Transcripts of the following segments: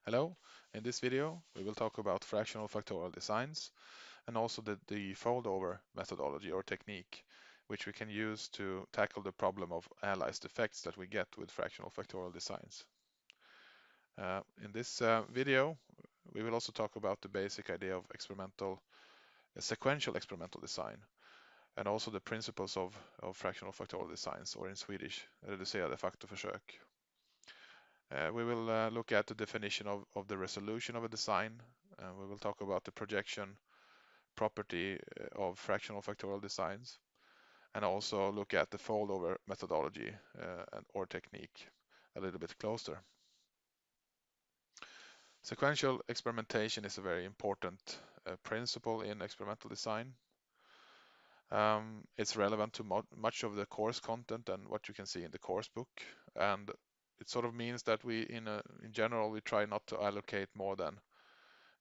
Hello, in this video we will talk about fractional factorial designs and also the fold-over methodology or technique which we can use to tackle the problem of aliased effects that we get with fractional factorial designs. In this video we will also talk about the basic idea of sequential experimental design and also the principles of fractional factorial designs, or in Swedish, reducerade faktorförsök. We will look at the definition of the resolution of a design. We will talk about the projection property of fractional factorial designs, and also look at the fold-over methodology or technique a little bit closer. Sequential experimentation is a very important principle in experimental design. It's relevant to much of the course content and what you can see in the course book, and it sort of means that in general we try not to allocate more than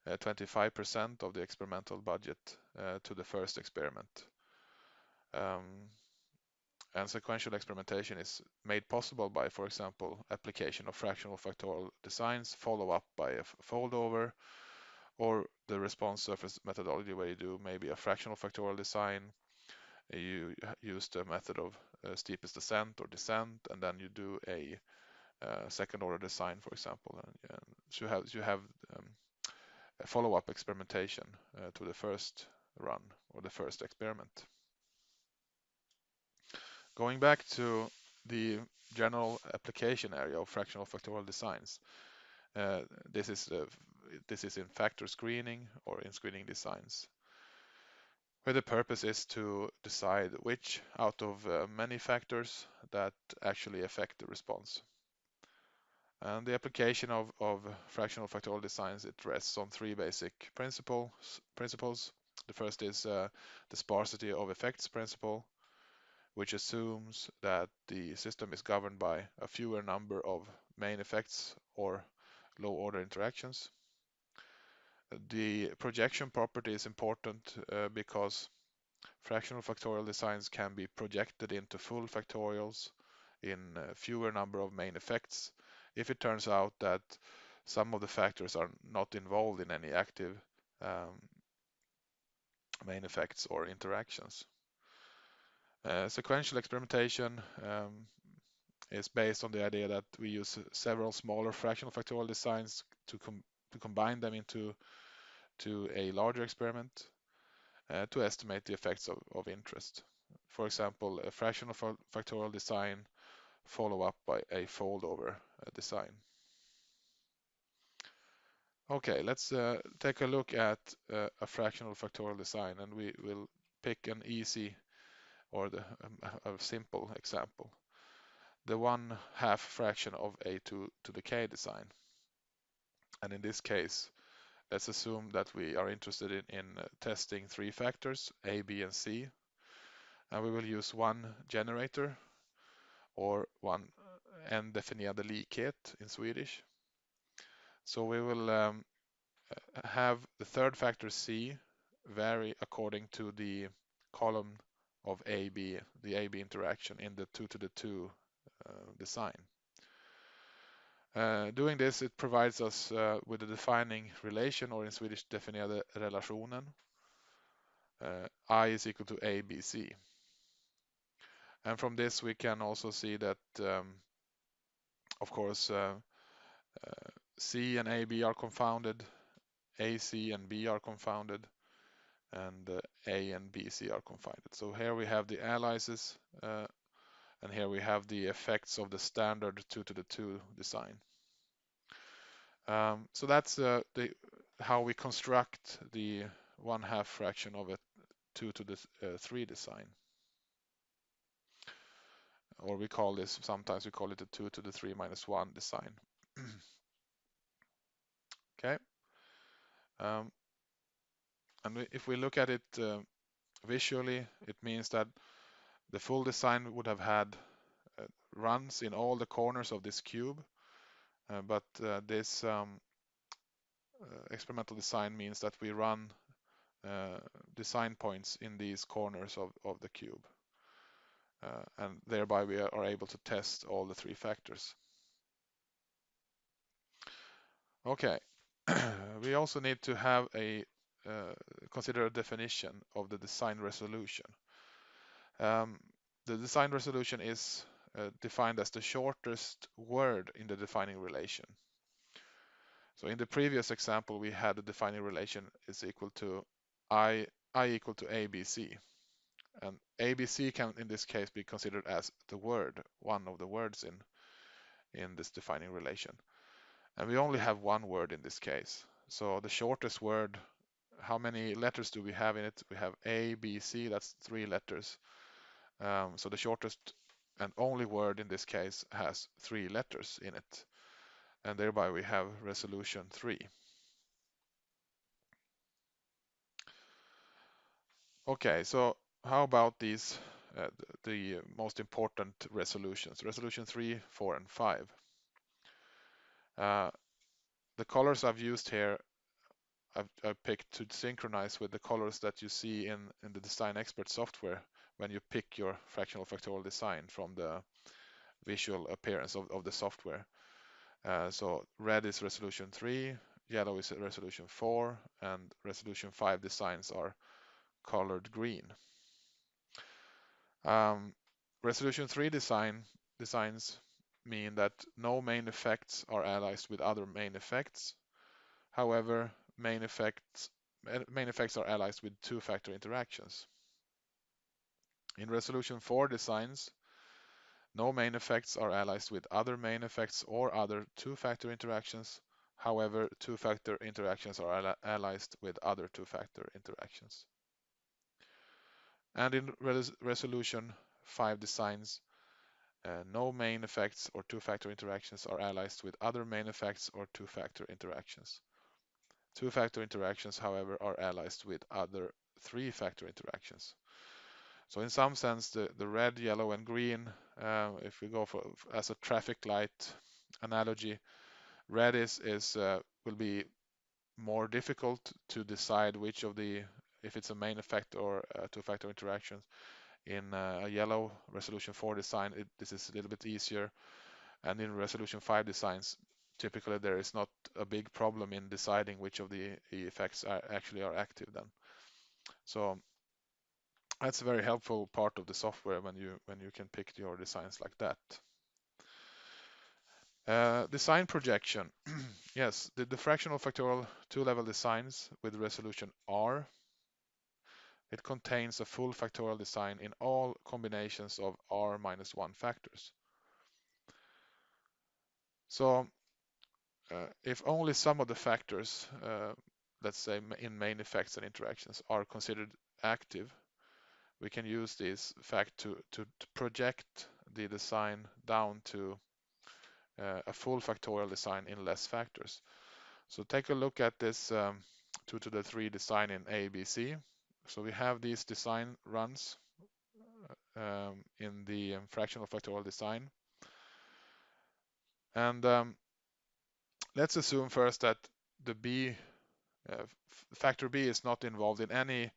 25% of the experimental budget to the first experiment. And sequential experimentation is made possible by, for example, application of fractional factorial designs, follow up by a fold over, or the response surface methodology where you do maybe a fractional factorial design. You use the method of steepest ascent or descent, and then you do a second order design, for example. And so you have a follow-up experimentation to the first run or the first experiment. Going back to the general application area of fractional factorial designs, this is in factor screening or in screening designs, where the purpose is to decide which out of many factors that actually affect the response. And the application of fractional factorial designs, it rests on three basic principles. The first is the sparsity of effects principle, which assumes that the system is governed by a fewer number of main effects or low order interactions. The projection property is important because fractional factorial designs can be projected into full factorials in fewer number of main effects if it turns out that some of the factors are not involved in any active main effects or interactions. Sequential experimentation is based on the idea that we use several smaller fractional factorial designs to combine them into a larger experiment to estimate the effects of interest. For example, a fractional factorial design follow up by a fold-over design. Okay, let's take a look at a fractional factorial design, and we will pick an easy or a simple example. The 1/2 fraction of a to the k design. And in this case, let's assume that we are interested in testing three factors, a, b, and c. And we will use one generator, or one en definierade likhet in Swedish. So we will have the third factor c vary according to the column of AB, the AB interaction in the 2 to the 2 design. Doing this, it provides us with a defining relation, or in Swedish definierade relationen. I is equal to A, B, C. And from this we can also see that, of course, C and AB are confounded, AC and B are confounded, and A and BC are confounded. So here we have the aliases, and here we have the effects of the standard 2 to the 2 design. So that's how we construct the 1/2 fraction of a 2 to the 3 design. Or sometimes we call it a 2 to the 3 minus 1 design. Okay. And if we look at it visually, it means that the full design would have had runs in all the corners of this cube, but this experimental design means that we run design points in these corners of the cube, and thereby we are able to test all the three factors. Okay, we also need to have a consider a definition of the design resolution. Um, the design resolution is defined as the shortest word in the defining relation. So in the previous example, we had the defining relation is equal to I equal to ABC. And ABC can, in this case, be considered as the word, one of the words in this defining relation. And we only have one word in this case. So the shortest word, how many letters do we have in it? We have A, B, C, that's 3 letters. So the shortest and only word in this case has 3 letters in it. And thereby we have resolution 3. Okay, so how about these, the most important resolutions? Resolution 3, 4, and 5. The colors I've used here, I've picked to synchronize with the colors that you see in the Design Expert software when you pick your fractional factorial design from the visual appearance of the software. So red is resolution 3, yellow is resolution 4, and resolution 5 designs are colored green. Resolution 3 designs mean that no main effects are allied with other main effects. However, main effects are allied with two-factor interactions. In resolution 4 designs, no main effects are allied with other main effects or other two-factor interactions. However, two-factor interactions are allied with other two-factor interactions. And in resolution 5 designs, no main effects or two-factor interactions are allied with other main effects or two-factor interactions. Two-factor interactions, however, are allied with other three-factor interactions. So in some sense, the red, yellow, and green, if we go for as a traffic light analogy, red will be more difficult to decide which of the, if it's a main effect or a two-factor interaction. In a yellow resolution 4 design, this is a little bit easier. And in resolution 5 designs, typically there is not a big problem in deciding which of the effects actually are active then. So that's a very helpful part of the software when you can pick your designs like that. Design projection. Yes, the fractional factorial two-level designs with resolution R. It contains a full factorial design in all combinations of R minus 1 factors. So if only some of the factors, let's say in main effects and interactions, are considered active, we can use this fact to project the design down to a full factorial design in less factors. So take a look at this 2 to the 3 design in ABC. So we have these design runs in the fractional factorial design. And let's assume first that the factor B is not involved in any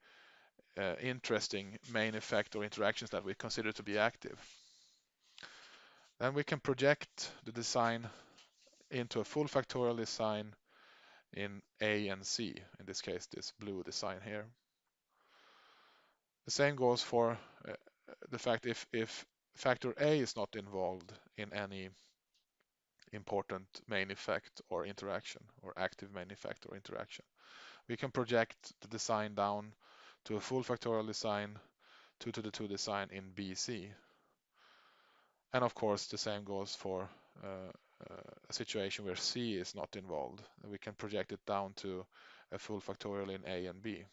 interesting main effect or interactions that we consider to be active. Then we can project the design into a full factorial design in A and C, in this case this blue design here. The same goes for the fact if factor A is not involved in any important main effect or interaction, or active main effect or interaction, we can project the design down to a full factorial design 2 to the 2 design in BC. And of course, the same goes for a situation where C is not involved. We can project it down to a full factorial in A and B.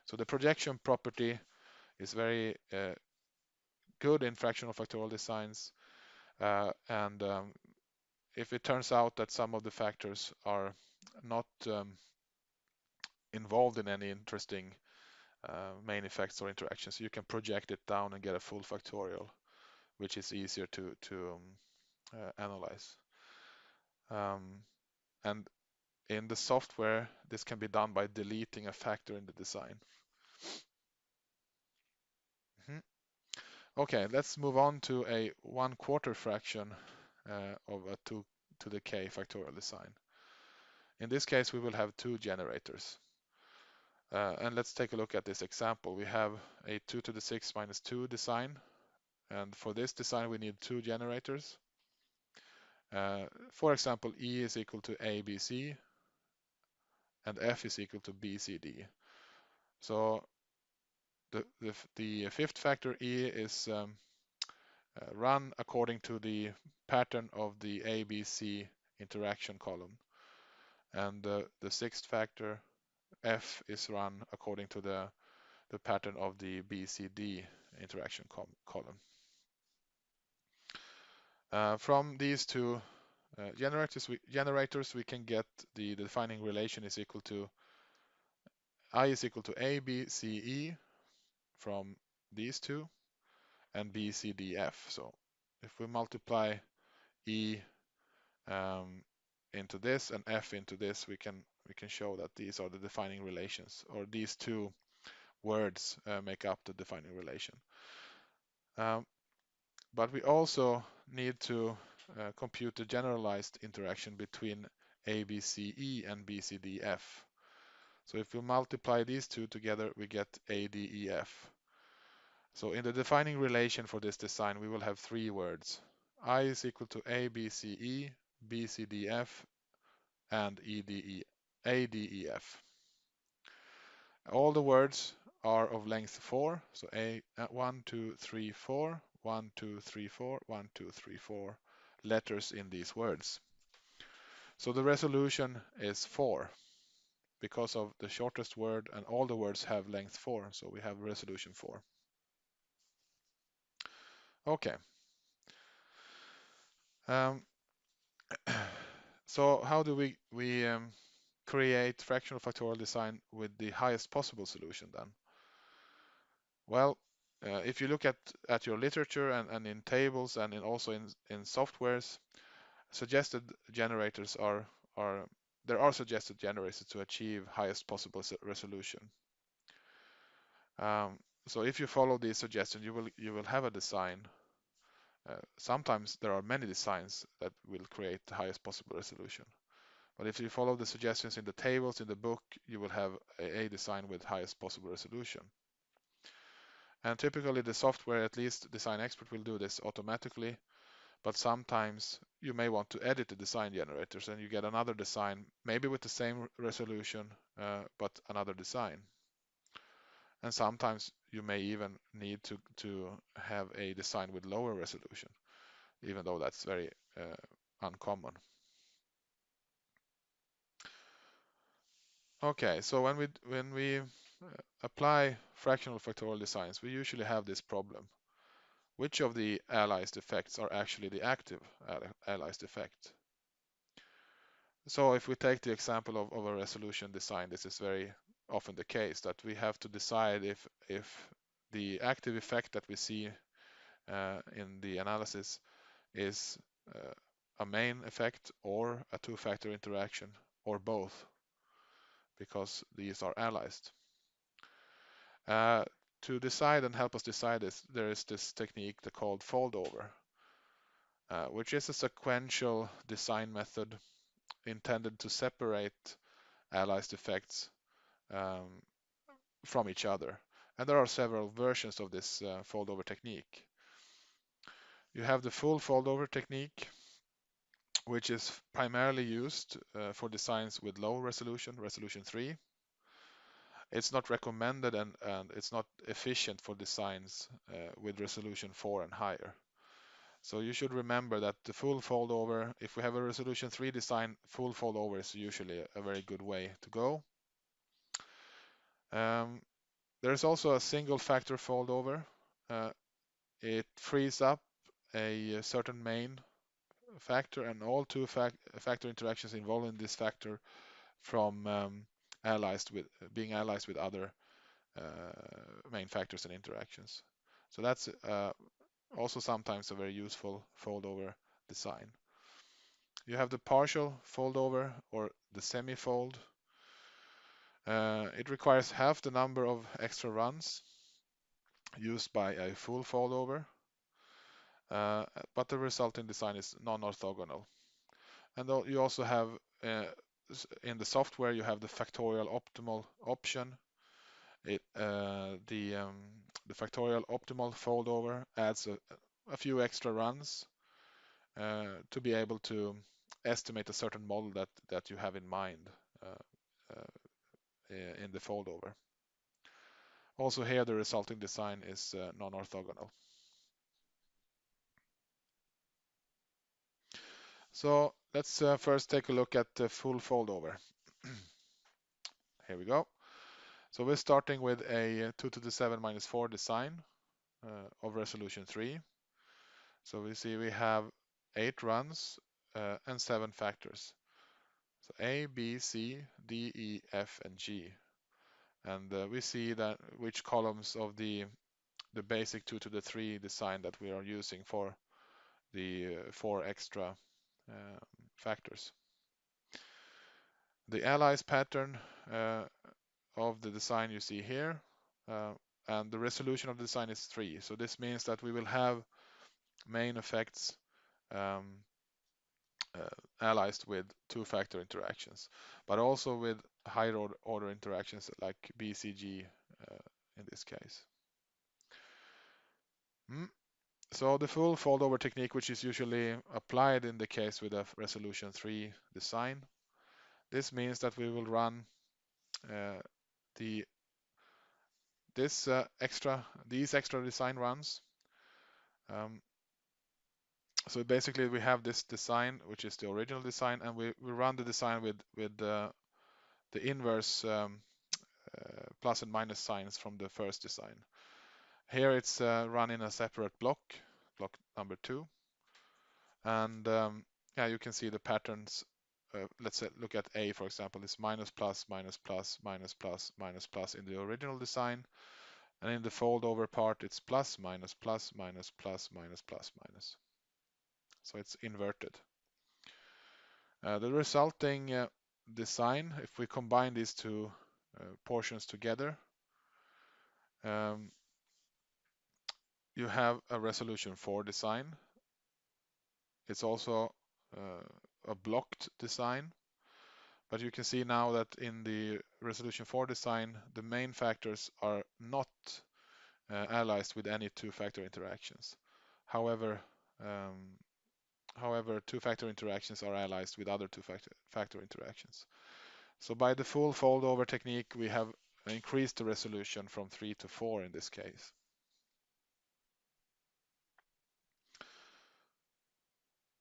So the projection property is very good in fractional factorial designs. And if it turns out that some of the factors are not involved in any interesting main effects or interactions, you can project it down and get a full factorial, which is easier to analyze. And in the software, this can be done by deleting a factor in the design. Okay, let's move on to a 1/4 fraction of a 2 to the k factorial design. In this case, we will have two generators. And let's take a look at this example. We have a 2 to the 6 minus 2 design. And for this design, we need two generators. For example, E is equal to ABC and F is equal to BCD. So the fifth factor E is run according to the pattern of the ABC interaction column. And the sixth factor F is run according to the pattern of the BCD interaction column. From these two generators, we can get the defining relation is equal to I is equal to A, B, C, E from these two, and B, C, D, F. So if we multiply E into this and F into this, we can show that these are the defining relations, or these two words make up the defining relation. But we also need to compute the generalized interaction between ABCE and BCDF. So if we multiply these two together, we get ADEF. So in the defining relation for this design, we will have three words. I is equal to ABCE, BCDF, and ADEF. All the words are of length 4, so 1, 2, 3, 4, 1, 2, 3, 4, 1, 2, 3, 4 letters in these words. So the resolution is 4 because of the shortest word, and all the words have length 4, so we have resolution 4. Okay. So how do we create fractional factorial design with the highest possible solution then? Well, if you look at your literature and in tables and also in softwares, suggested generators there are suggested generators to achieve highest possible resolution. So if you follow these suggestions, you will have a design. Sometimes there are many designs that will create the highest possible resolution. But if you follow the suggestions in the tables in the book, you will have a design with highest possible resolution. And typically the software, at least Design Expert, will do this automatically. But sometimes you may want to edit the design generators and you get another design, maybe with the same resolution, but another design. And sometimes you may even need to have a design with lower resolution, even though that's very uncommon. Okay, so when we apply fractional factorial designs, we usually have this problem. Which of the aliased effects are actually the active aliased effect? So if we take the example of a resolution design, this is very often the case that we have to decide if the active effect that we see in the analysis is a main effect or a two-factor interaction or both, because these are aliased. To decide and help us decide this, there is this technique called fold over, which is a sequential design method intended to separate aliased effects from each other. And there are several versions of this fold over technique. You have the full fold over technique, which is primarily used for designs with low resolution, resolution 3. It's not recommended and it's not efficient for designs with resolution 4 and higher. So you should remember that the full fold over, if we have a resolution 3 design, full fold over is usually a very good way to go. There's also a single factor fold over. It frees up a certain main factor and all two factor interactions involving this factor from being allied with other main factors and interactions. So that's also sometimes a very useful fold over design. You have the partial fold over or the semifold. It requires half the number of extra runs used by a full fold over, but the resulting design is non-orthogonal. And you also have in the software you have the factorial optimal option. The factorial optimal foldover adds a few extra runs to be able to estimate a certain model that you have in mind in the foldover. Also here the resulting design is non-orthogonal. So let's first take a look at the full foldover. Here we go. So we're starting with a 2 to the 7 minus 4 design of resolution 3. So we see we have 8 runs and 7 factors. So A, B, C, D, E, F, and G. And we see that which columns of the basic 2 to the 3 design that we are using for the 4 extra factors. The alias pattern of the design you see here, and the resolution of the design is 3. So this means that we will have main effects aliased with 2-factor interactions, but also with higher order interactions like BCG in this case. So the full foldover technique, which is usually applied in the case with a resolution 3 design, this means that we will run these extra design runs. So basically we have this design, which is the original design, and we run the design with the inverse plus and minus signs from the first design. Here it's run in a separate block number 2. And yeah, you can see the patterns. Let's look at A, for example, is minus plus, minus plus, minus plus, minus plus in the original design. And in the foldover part, it's plus, minus, plus, minus, plus, minus, plus, minus. So it's inverted. The resulting design, if we combine these two portions together, you have a resolution 4 design. It's also a blocked design, but you can see now that in the resolution 4 design, the main factors are not aliased with any 2-factor interactions. However, 2-factor interactions are aliased with other 2-factor interactions. So by the full foldover technique, we have increased the resolution from 3 to 4 in this case.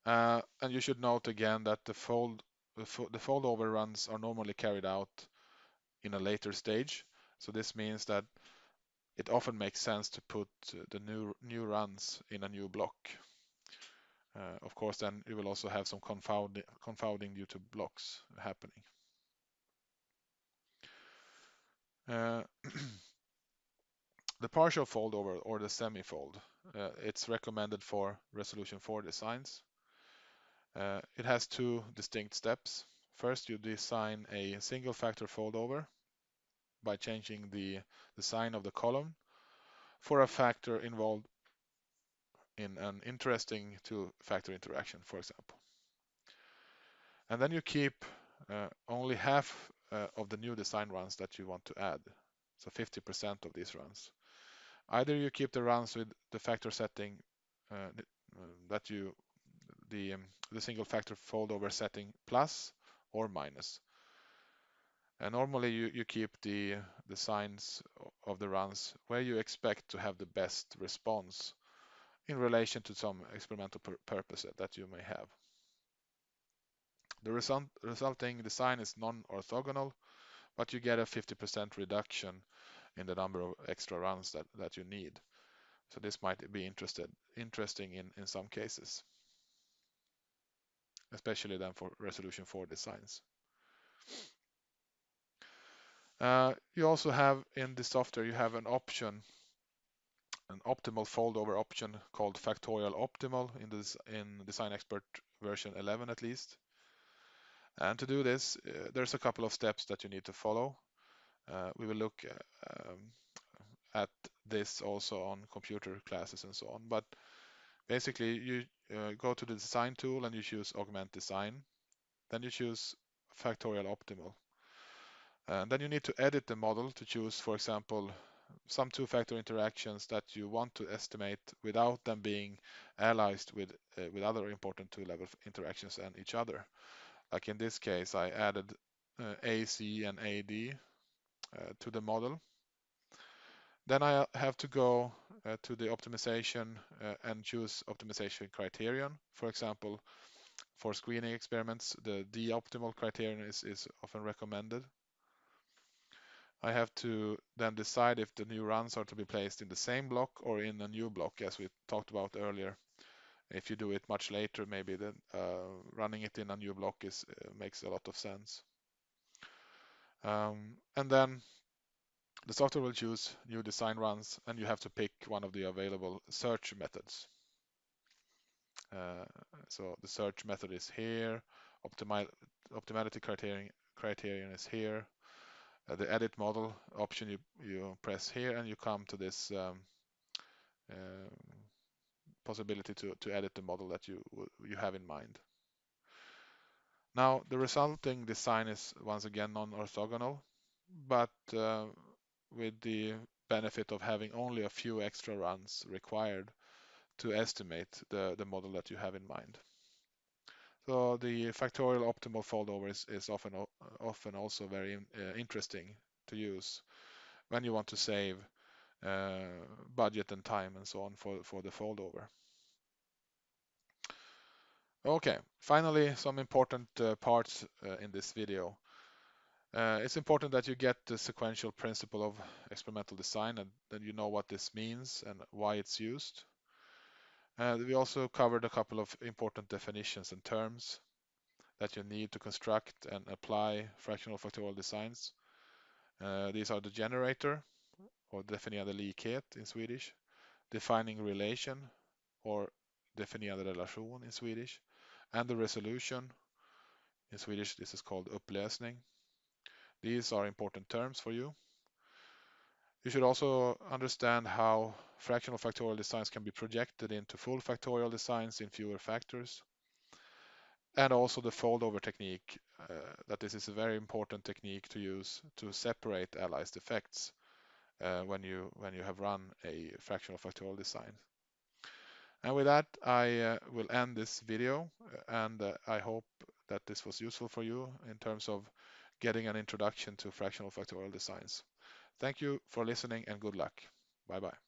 And you should note again that the foldover runs are normally carried out in a later stage. So this means that it often makes sense to put the new runs in a new block. Of course, then you will also have some confounding due to blocks happening. The partial foldover or the semifold, it's recommended for resolution 4 designs. It has 2 distinct steps. First, you design a single factor foldover by changing the sign of the column for a factor involved in an interesting 2-factor interaction, for example. And then you keep only half of the new design runs that you want to add, so 50% of these runs. Either you keep the runs with the factor setting that the single factor foldover setting plus or minus. And normally you keep the signs of the runs where you expect to have the best response in relation to some experimental purpose that you may have. The resulting design is non-orthogonal, but you get a 50% reduction in the number of extra runs that you need. So this might be interesting in some cases, especially then for resolution 4 designs. You also have in the software, you have an option, an optimal foldover option called factorial optimal in Design Expert version 11 at least. And to do this, there's a couple of steps that you need to follow. We will look at this also on computer classes and so on. But basically, you go to the design tool and you choose augment design. Then you choose factorial optimal. And then you need to edit the model to choose, for example, some two-factor interactions that you want to estimate without them being aliased with other important two-level interactions and each other. Like in this case, I added AC and AD to the model. Then I have to go to the optimization and choose optimization criterion. For example, for screening experiments, the D-optimal criterion is often recommended. I have to then decide if the new runs are to be placed in the same block or in a new block, as we talked about earlier. If you do it much later, maybe then running it in a new block makes a lot of sense. And then the software will choose new design runs, and you have to pick one of the available search methods. So the search method is here, optimality criterion is here, the edit model option you press here, and you come to this possibility to edit the model that you have in mind. Now the resulting design is once again non-orthogonal, but with the benefit of having only a few extra runs required to estimate the model that you have in mind. So the factorial optimal foldover is often also very interesting to use when you want to save budget and time and so on for the foldover. Okay, finally some important parts in this video. It's important that you get the sequential principle of experimental design and that you know what this means and why it's used. We also covered a couple of important definitions and terms that you need to construct and apply fractional factorial designs. These are the generator, or definierade likhet in Swedish, defining relation, or definierade relation in Swedish, and the resolution. In Swedish, this is called upplösning. These are important terms for you. You should also understand how fractional factorial designs can be projected into full factorial designs in fewer factors. And also the foldover technique, that this is a very important technique to use to separate aliased effects when you have run a fractional factorial design. And with that, I will end this video, and I hope that this was useful for you in terms of getting an introduction to fractional factorial designs. Thank you for listening and good luck. Bye bye.